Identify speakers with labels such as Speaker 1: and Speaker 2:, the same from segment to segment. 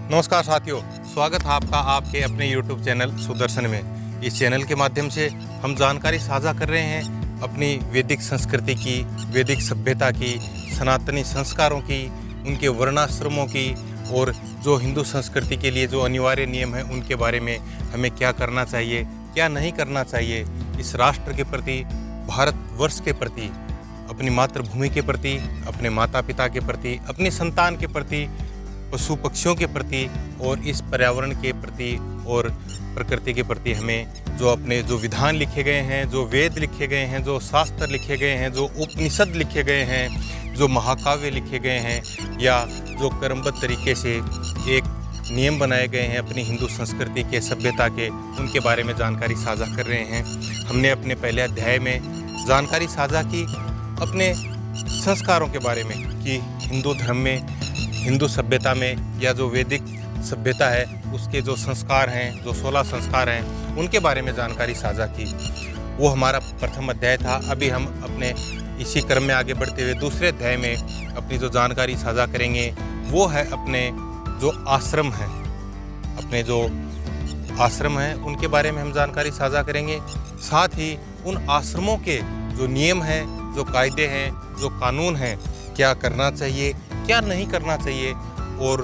Speaker 1: नमस्कार साथियों, स्वागत है आपका आपके अपने YouTube चैनल सुदर्शन में। इस चैनल के माध्यम से हम जानकारी साझा कर रहे हैं अपनी वैदिक संस्कृति की, वैदिक सभ्यता की, सनातनी संस्कारों की, उनके वर्णाश्रमों की और जो हिंदू संस्कृति के लिए जो अनिवार्य नियम हैं उनके बारे में हमें क्या करना चाहिए, क्या नहीं करना चाहिए, इस राष्ट्र के प्रति, भारतवर्ष के प्रति, अपनी मातृभूमि के प्रति, अपने माता पिता के प्रति, अपनी संतान के प्रति, पशु पक्षियों के प्रति और इस पर्यावरण के प्रति और प्रकृति के प्रति हमें जो विधान लिखे गए हैं, जो वेद लिखे गए हैं, जो शास्त्र लिखे गए हैं, जो उपनिषद लिखे गए हैं, जो महाकाव्य लिखे गए हैं या जो क्रमबद्ध तरीके से एक नियम बनाए गए हैं अपनी हिंदू संस्कृति के, सभ्यता के, उनके बारे में जानकारी साझा कर रहे हैं। हमने अपने पहले अध्याय में जानकारी साझा की अपने संस्कारों के बारे में कि हिंदू धर्म में, हिंदू सभ्यता में या जो वैदिक सभ्यता है उसके जो संस्कार हैं, जो 16 संस्कार हैं, उनके बारे में जानकारी साझा की। वो हमारा प्रथम अध्याय था। अभी हम अपने इसी क्रम में आगे बढ़ते हुए दूसरे अध्याय में अपनी जो जानकारी साझा करेंगे वो है अपने जो आश्रम हैं, अपने जो आश्रम हैं उनके बारे में हम जानकारी साझा करेंगे। साथ ही उन आश्रमों के जो नियम हैं, जो कायदे हैं, जो कानून हैं, क्या करना चाहिए, क्या नहीं करना चाहिए और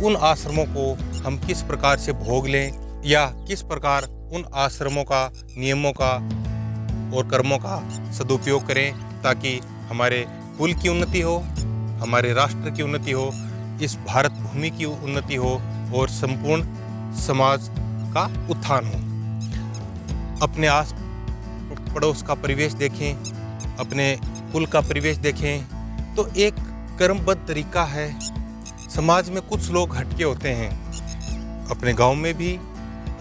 Speaker 1: उन आश्रमों को हम किस प्रकार से भोग लें या किस प्रकार उन आश्रमों का, नियमों का और कर्मों का सदुपयोग करें ताकि हमारे कुल की उन्नति हो, हमारे राष्ट्र की उन्नति हो, इस भारत भूमि की उन्नति हो और संपूर्ण समाज का उत्थान हो। अपने आस पड़ोस का परिवेश देखें, अपने कुल का परिवेश देखें तो एक क्रमबद्ध तरीका है। समाज में कुछ लोग हटके होते हैं, अपने गांव में भी,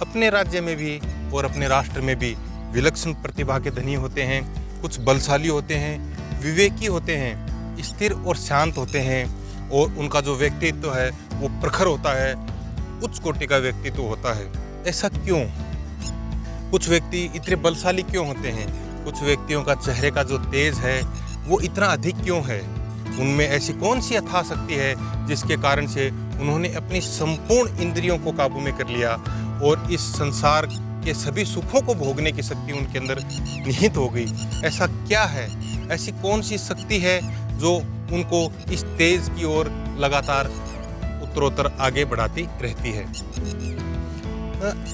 Speaker 1: अपने राज्य में भी और अपने राष्ट्र में भी विलक्षण प्रतिभा के धनी होते हैं। कुछ बलशाली होते हैं, विवेकी होते हैं, स्थिर और शांत होते हैं और उनका जो व्यक्तित्व है वो प्रखर होता है, उच्च कोटि का व्यक्तित्व होता है। ऐसा क्यों? कुछ व्यक्ति इतने बलशाली क्यों होते हैं? कुछ व्यक्तियों का चेहरे का जो तेज है वो इतना अधिक क्यों है? उनमें ऐसी कौन सी अथाह शक्ति है जिसके कारण से उन्होंने अपनी संपूर्ण इंद्रियों को काबू में कर लिया और इस संसार के सभी सुखों को भोगने की शक्ति उनके अंदर निहित हो गई? ऐसा क्या है? ऐसी कौन सी शक्ति है जो उनको इस तेज की ओर लगातार उत्तरोत्तर आगे बढ़ाती रहती है?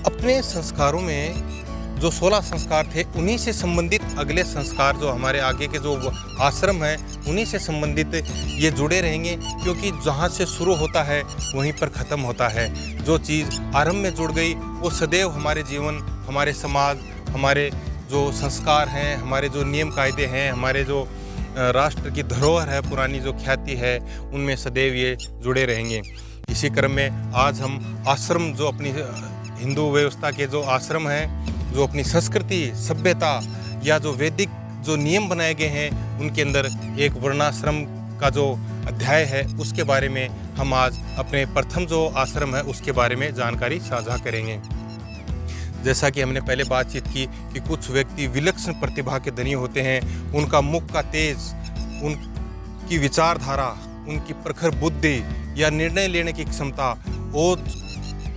Speaker 1: अपने संस्कारों में जो 16 संस्कार थे उन्हीं से संबंधित अगले संस्कार जो हमारे आगे के जो आश्रम हैं उन्हीं से संबंधित ये जुड़े रहेंगे, क्योंकि जहाँ से शुरू होता है वहीं पर ख़त्म होता है। जो चीज़ आरंभ में जुड़ गई वो सदैव हमारे जीवन, हमारे समाज, हमारे जो संस्कार हैं, हमारे जो नियम कायदे हैं, हमारे जो राष्ट्र की धरोहर है, पुरानी जो ख्याति है, उनमें सदैव ये जुड़े रहेंगे। इसी क्रम में आज हम आश्रम, जो अपनी हिंदू व्यवस्था के जो आश्रम हैं, जो अपनी संस्कृति, सभ्यता या जो वैदिक जो नियम बनाए गए हैं उनके अंदर एक वर्णाश्रम का जो अध्याय है उसके बारे में हम आज अपने प्रथम जो आश्रम है उसके बारे में जानकारी साझा करेंगे। जैसा कि हमने पहले बातचीत की कि कुछ व्यक्ति विलक्षण प्रतिभा के धनी होते हैं, उनका मुख का तेज, उनकी विचारधारा, उनकी प्रखर बुद्धि या निर्णय लेने की क्षमता और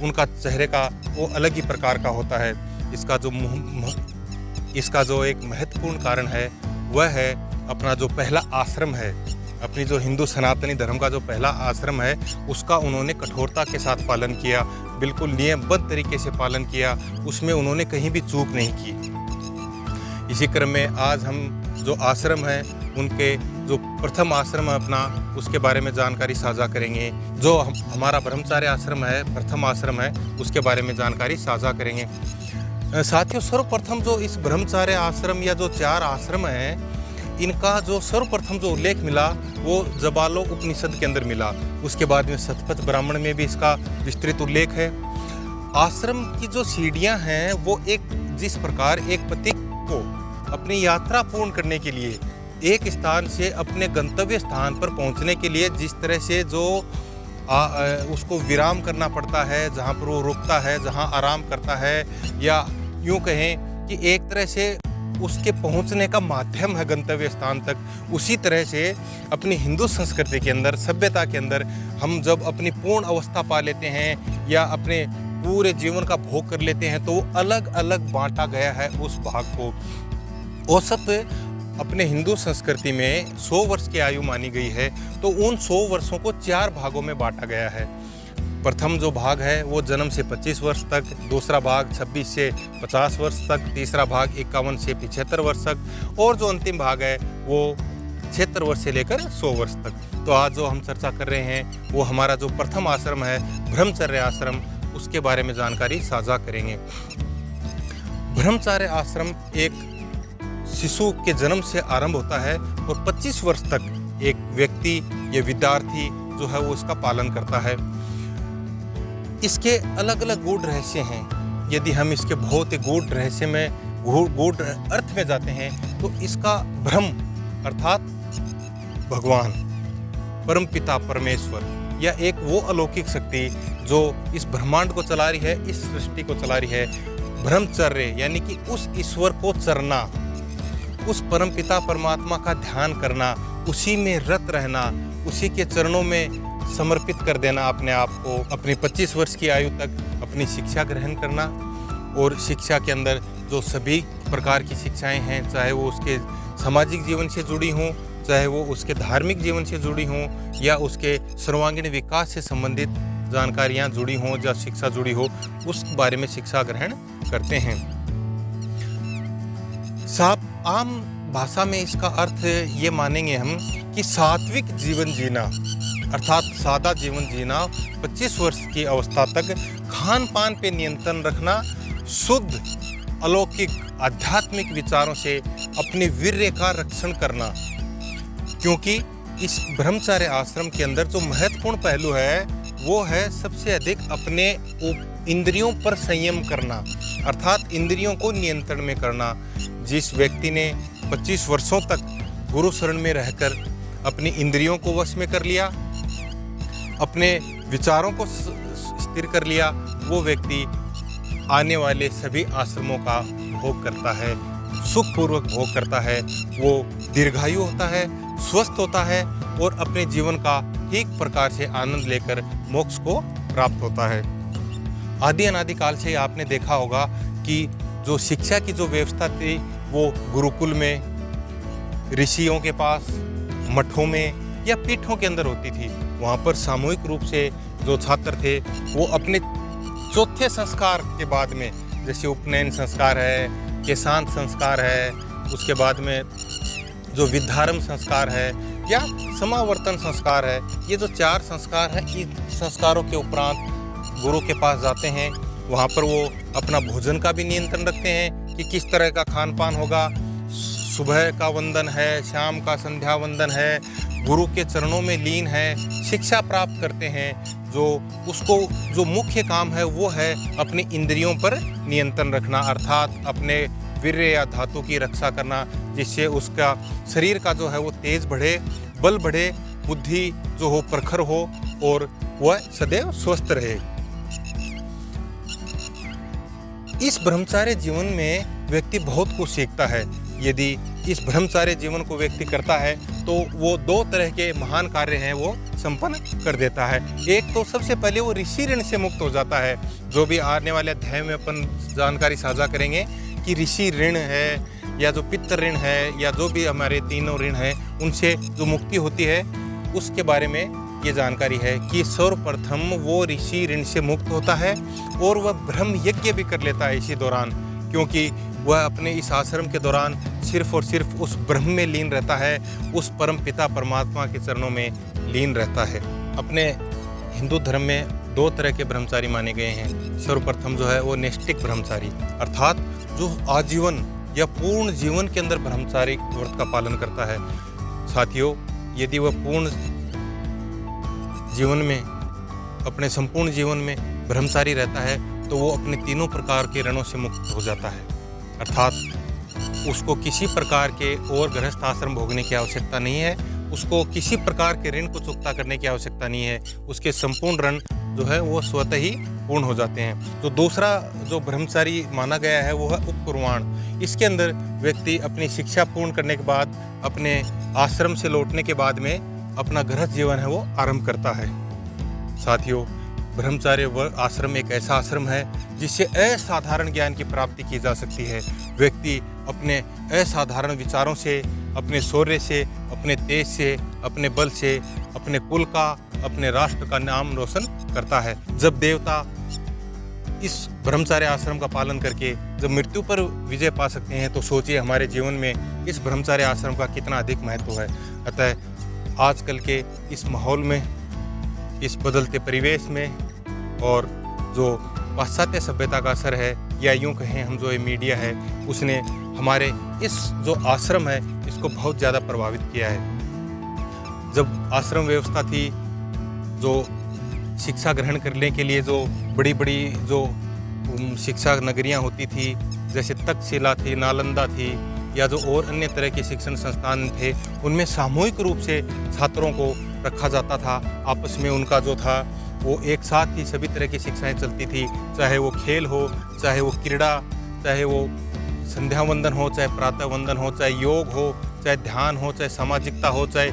Speaker 1: उनका चेहरे का वो अलग ही प्रकार का होता है। इसका जो एक महत्वपूर्ण कारण है वह है अपना जो पहला आश्रम है, अपनी जो हिंदू सनातनी धर्म का जो पहला आश्रम है उसका उन्होंने कठोरता के साथ पालन किया, बिल्कुल नियमबद्ध तरीके से पालन किया, उसमें उन्होंने कहीं भी चूक नहीं की। इसी क्रम में आज हम जो आश्रम हैं उनके जो प्रथम आश्रम है अपना, उसके बारे में जानकारी साझा करेंगे। जो हमारा ब्रह्मचार्य आश्रम है, प्रथम आश्रम है, उसके बारे में जानकारी साझा करेंगे। साथियों, सर्वप्रथम जो इस ब्रह्मचार्य आश्रम या जो 4 आश्रम हैं, इनका जो सर्वप्रथम जो उल्लेख मिला वो जबालो उपनिषद के अंदर मिला। उसके बाद में शतपथ ब्राह्मण में भी इसका विस्तृत उल्लेख है। आश्रम की जो सीढ़ियां हैं वो जिस प्रकार एक पथिक को अपनी यात्रा पूर्ण करने के लिए एक स्थान से अपने गंतव्य स्थान पर पहुंचने के लिए जिस तरह से जो उसको विराम करना पड़ता है, जहाँ पर वो रुकता है, जहाँ आराम करता है, या यूँ कहें कि एक तरह से उसके पहुंचने का माध्यम है गंतव्य स्थान तक, उसी तरह से अपनी हिंदू संस्कृति के अंदर, सभ्यता के अंदर हम जब अपनी पूर्ण अवस्था पा लेते हैं या अपने पूरे जीवन का भोग कर लेते हैं, तो वो अलग अलग बांटा गया है उस भाग को। औसत अपने हिंदू संस्कृति में 100 वर्ष की आयु मानी गई है, तो उन 100 वर्षों को 4 भागों में बांटा गया है। प्रथम जो भाग है वो जन्म से 25 वर्ष तक, दूसरा भाग 26 से 50 वर्ष तक, तीसरा भाग 51 से 75 वर्ष तक, और जो अंतिम भाग है वो 76 वर्ष से लेकर 100 वर्ष तक। तो आज जो हम चर्चा कर रहे हैं वो हमारा जो प्रथम आश्रम है ब्रह्मचर्य आश्रम, उसके बारे में जानकारी साझा करेंगे। ब्रह्मचर्य आश्रम एक शिशु के जन्म से आरंभ होता है और 25 वर्ष तक एक व्यक्ति या विद्यार्थी जो है वो इसका पालन करता है। इसके अलग अलग गूढ़ रहस्य हैं। यदि हम इसके बहुत ही गूढ़ रहस्य में, गूढ़ अर्थ में जाते हैं, तो इसका ब्रह्म अर्थात भगवान, परमपिता परमेश्वर, या एक वो अलौकिक शक्ति जो इस ब्रह्मांड को चला रही है, इस सृष्टि को चला रही है, ब्रह्मचर्य यानी कि उस ईश्वर को चरना, उस परमपिता परमात्मा का ध्यान करना, उसी में रत रहना, उसी के चरणों में समर्पित कर देना अपने आप को, अपनी 25 वर्ष की आयु तक अपनी शिक्षा ग्रहण करना। और शिक्षा के अंदर जो सभी प्रकार की शिक्षाएं हैं, चाहे वो उसके सामाजिक जीवन से जुड़ी हों, चाहे वो उसके धार्मिक जीवन से जुड़ी हों, या उसके सर्वांगीण विकास से संबंधित जानकारियां जुड़ी हों या शिक्षा जुड़ी हो, उस बारे में शिक्षा ग्रहण करते हैं। साफ आम भाषा में इसका अर्थ ये मानेंगे हम कि सात्विक जीवन जीना, अर्थात सादा जीवन जीना, 25 वर्ष की अवस्था तक खान पान पे नियंत्रण रखना, शुद्ध अलौकिक आध्यात्मिक विचारों से अपने वीर्य का रक्षण करना। क्योंकि इस ब्रह्मचर्य आश्रम के अंदर जो महत्वपूर्ण पहलू है वो है सबसे अधिक अपने इंद्रियों पर संयम करना, अर्थात इंद्रियों को नियंत्रण में करना। जिस व्यक्ति ने 25 वर्षों तक गुरु शरण में रहकर अपनी इंद्रियों को वश में कर लिया, अपने विचारों को स्थिर कर लिया, वो व्यक्ति आने वाले सभी आश्रमों का भोग करता है, सुखपूर्वक भोग करता है, वो दीर्घायु होता है, स्वस्थ होता है और अपने जीवन का ठीक प्रकार से आनंद लेकर मोक्ष को प्राप्त होता है। आदि अनादि काल से आपने देखा होगा कि जो शिक्षा की जो व्यवस्था थी वो गुरुकुल में, ऋषियों के पास, मठों में या पीठों के अंदर होती थी। वहाँ पर सामूहिक रूप से जो छात्र थे वो अपने चौथे संस्कार के बाद में, जैसे उपनयन संस्कार है, केशांत संस्कार है, उसके बाद में जो विद्यारंभ संस्कार है या समावर्तन संस्कार है, ये जो 4 संस्कार हैं, इन संस्कारों के उपरांत गुरु के पास जाते हैं। वहाँ पर वो अपना भोजन का भी नियंत्रण रखते हैं कि किस तरह का खान पान होगा। सुबह का वंदन है, शाम का संध्या वंदन है, गुरु के चरणों में लीन है, शिक्षा प्राप्त करते हैं। जो मुख्य काम है वो है अपनी इंद्रियों पर नियंत्रण रखना, अर्थात अपने वीर्य या धातु की रक्षा करना, जिससे उसका शरीर का जो है वो तेज बढ़े, बल बढ़े, बुद्धि जो हो प्रखर हो और वह सदैव स्वस्थ रहे। इस ब्रह्मचार्य जीवन में व्यक्ति बहुत कुछ सीखता है। यदि इस ब्रह्मचार्य जीवन को व्यक्ति करता है तो वो 2 तरह के महान कार्य हैं वो संपन्न कर देता है। एक तो सबसे पहले वो ऋषि ऋण से मुक्त हो जाता है, जो भी आने वाले अध्याय में अपन जानकारी साझा करेंगे कि ऋषि ऋण है या जो पितृ ऋण है या जो भी हमारे तीनों ऋण हैं उनसे जो मुक्ति होती है उसके बारे में ये जानकारी है कि सर्वप्रथम वो ऋषि ऋण से मुक्त होता है और वह ब्रह्म यज्ञ भी कर लेता है इसी दौरान, क्योंकि वह अपने इस आश्रम के दौरान सिर्फ और सिर्फ उस ब्रह्म में लीन रहता है, उस परम पिता परमात्मा के चरणों में लीन रहता है। अपने हिंदू धर्म में 2 तरह के ब्रह्मचारी माने गए हैं। सर्वप्रथम जो है वो नैष्ठिक ब्रह्मचारी, अर्थात जो आजीवन या पूर्ण जीवन के अंदर ब्रह्मचारी व्रत का पालन करता है। साथियों, यदि वह पूर्ण जीवन में, अपने संपूर्ण जीवन में ब्रह्मचारी रहता है तो वो अपने तीनों प्रकार के ऋणों से मुक्त हो जाता है, अर्थात उसको किसी प्रकार के और गृहस्थ आश्रम भोगने की आवश्यकता नहीं है, उसको किसी प्रकार के ऋण को चुकता करने की आवश्यकता नहीं है। उसके संपूर्ण ऋण जो है वो स्वतः ही पूर्ण हो जाते हैं। तो दूसरा जो ब्रह्मचारी माना गया है वो है उपकुर्वाण। इसके अंदर व्यक्ति अपनी शिक्षा पूर्ण करने के बाद अपने आश्रम से लौटने के बाद में अपना गृहस्थ जीवन है वो आरंभ करता है। साथियों, ब्रह्मचार्य आश्रम एक ऐसा आश्रम है जिससे असाधारण ज्ञान की प्राप्ति की जा सकती है। व्यक्ति अपने असाधारण विचारों से, अपने शौर्य से, अपने तेज से, अपने बल से, अपने कुल का, अपने राष्ट्र का नाम रोशन करता है। जब देवता इस ब्रह्मचार्य आश्रम का पालन करके जब मृत्यु पर विजय पा सकते हैं, तो सोचिए हमारे जीवन में इस ब्रह्मचार्य आश्रम का कितना अधिक महत्व है। अतः आजकल के इस माहौल में, इस बदलते परिवेश में, और जो पाश्चात्य सभ्यता का असर है, या यूँ कहें हम जो ये मीडिया है, उसने हमारे इस जो आश्रम है इसको बहुत ज़्यादा प्रभावित किया है। जब आश्रम व्यवस्था थी, जो शिक्षा ग्रहण करने के लिए जो बड़ी बड़ी जो शिक्षा नगरियां होती थी, जैसे तक्षशिला थी, नालंदा थी, या जो और अन्य तरह के शिक्षण संस्थान थे, उनमें सामूहिक रूप से छात्रों को रखा जाता था। आपस में उनका जो था वो एक साथ ही सभी तरह की शिक्षाएं चलती थी, चाहे वो खेल हो, चाहे वो क्रीड़ा, चाहे वो संध्या वंदन हो, चाहे प्रातः वंदन हो, चाहे योग हो, चाहे ध्यान हो, चाहे सामाजिकता हो, चाहे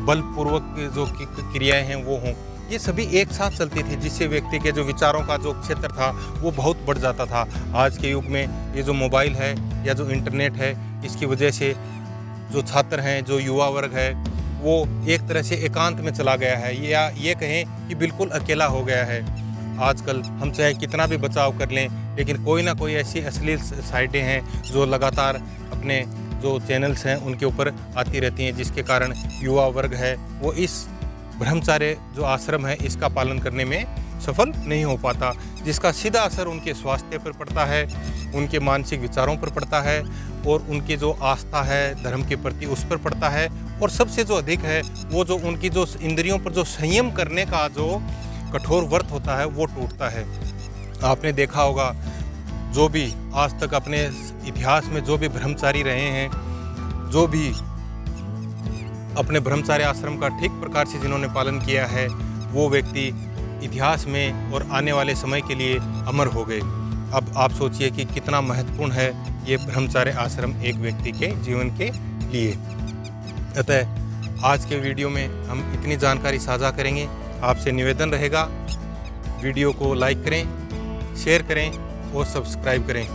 Speaker 1: बलपूर्वक जो क्रियाएं हैं वो हों। ये सभी एक साथ चलती थी, जिससे व्यक्ति के जो विचारों का जो क्षेत्र था वो बहुत बढ़ जाता था। आज के युग में ये जो मोबाइल है या जो इंटरनेट है, इसकी वजह से जो छात्र हैं, जो युवा वर्ग है, वो एक तरह से एकांत में चला गया है, या ये कहें कि बिल्कुल अकेला हो गया है। आजकल हम चाहे कितना भी बचाव कर लें, लेकिन कोई ना कोई ऐसी अश्लील साइटें हैं जो लगातार अपने जो चैनल्स हैं उनके ऊपर आती रहती हैं, जिसके कारण युवा वर्ग है वो इस ब्रह्मचार्य जो आश्रम है इसका पालन करने में सफल नहीं हो पाता, जिसका सीधा असर उनके स्वास्थ्य पर पड़ता है, उनके मानसिक विचारों पर पड़ता है, और उनकी जो आस्था है धर्म के प्रति उस पर पड़ता है। और सबसे जो अधिक है वो जो उनकी जो इंद्रियों पर जो संयम करने का जो कठोर व्रत होता है वो टूटता है। आपने देखा होगा, जो भी आज तक अपने इतिहास में जो भी ब्रह्मचारी रहे हैं, जो भी अपने ब्रह्मचार्य आश्रम का ठीक प्रकार से जिन्होंने पालन किया है, वो व्यक्ति इतिहास में और आने वाले समय के लिए अमर हो गए। अब आप सोचिए कि कितना महत्वपूर्ण है ये ब्रह्मचार्य आश्रम एक व्यक्ति के जीवन के लिए। अतः आज के वीडियो में हम इतनी जानकारी साझा करेंगे। आपसे निवेदन रहेगा, वीडियो को लाइक करें, शेयर करें और सब्सक्राइब करें।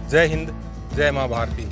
Speaker 1: जय हिंद, जय माँ भारती।